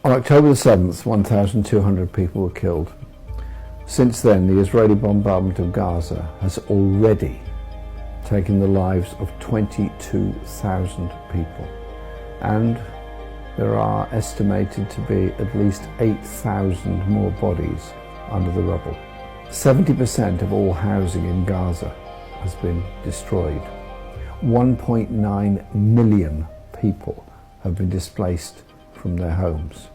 On October the 7th, 1,200 people were killed. Since then, the Israeli bombardment of Gaza has already taken the lives of 22,000 people. And there are estimated to be at least 8,000 more bodies under the rubble. 70% of all housing in Gaza has been destroyed. 1.9 million people have been displaced from their homes.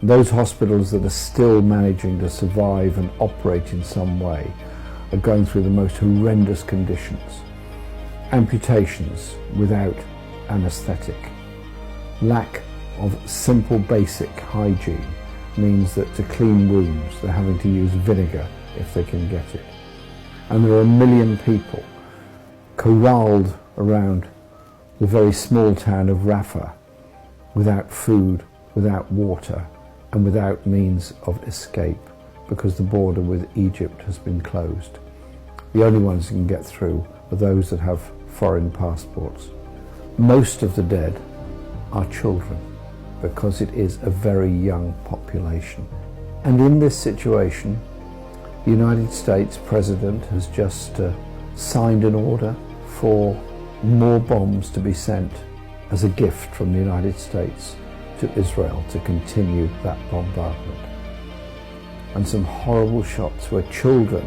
Those hospitals that are still managing to survive and operate in some way are going through the most horrendous conditions. Amputations without anaesthetic. Lack of simple basic hygiene means that to clean wounds they're having to use vinegar if they can get it. And there are 1 million people corralled around the very small town of Rafah without food, without water, and without means of escape because the border with Egypt has been closed. The only ones who can get through are those that have foreign passports. Most of the dead are children because it is a very young population. And in this situation, the United States President has just signed an order for more bombs to be sent as a gift from the United States to Israel to continue that bombardment. And some horrible shots where children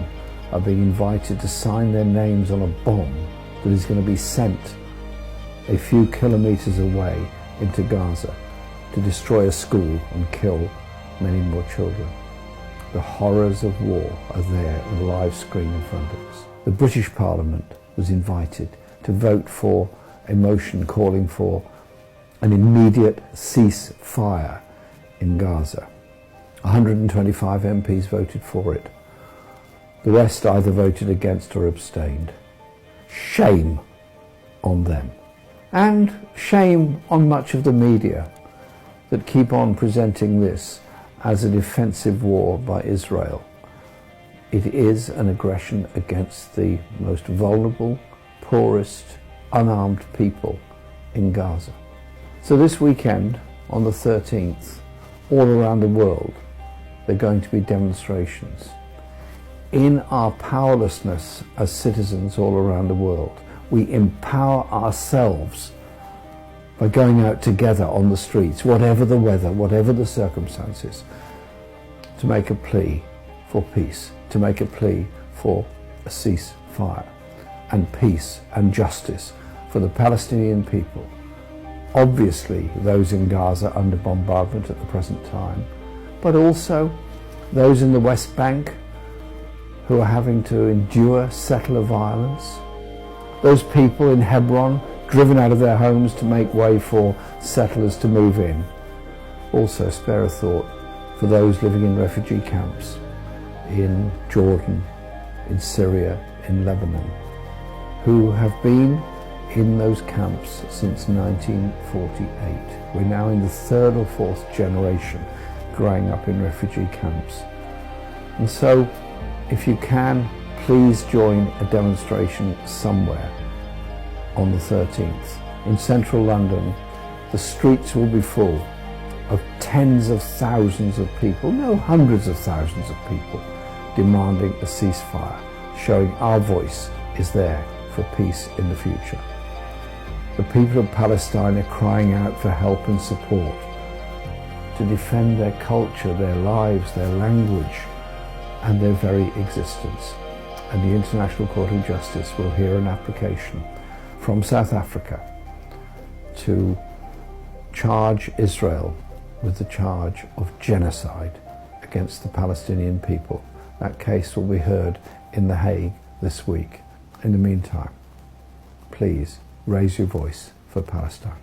are being invited to sign their names on a bomb that is going to be sent a few kilometers away into Gaza to destroy a school and kill many more children. The horrors of war are there on the live screen in front of us. The British Parliament was invited to vote for a motion calling for an immediate ceasefire in Gaza. 125 MPs voted for it. The rest either voted against or abstained. Shame on them. And shame on much of the media that keep on presenting this as a defensive war by Israel. It is an aggression against the most vulnerable, poorest, unarmed people in Gaza. So this weekend, on the 13th, all around the world, there are going to be demonstrations. In our powerlessness as citizens all around the world, we empower ourselves by going out together on the streets, whatever the weather, whatever the circumstances, to make a plea for peace, to make a plea for a ceasefire and peace and justice for the Palestinian people. Obviously those in Gaza under bombardment at the present time, but also those in the West Bank who are having to endure settler violence, those people in Hebron driven out of their homes to make way for settlers to move in. Also spare a thought for those living in refugee camps in Jordan, in Syria, in Lebanon, who have been in those camps since 1948. We're now in the third or fourth generation growing up in refugee camps. And so, if you can, please join a demonstration somewhere on the 13th. In central London, the streets will be full of tens of thousands of people, no, hundreds of thousands of people, demanding a ceasefire, showing our voice is there for peace in the future. The people of Palestine are crying out for help and support to defend their culture, their lives, their language, and their very existence. And the International Court of Justice will hear an application from South Africa to charge Israel with the charge of genocide against the Palestinian people. That case will be heard in The Hague this week. In the meantime, please raise your voice for Palestine.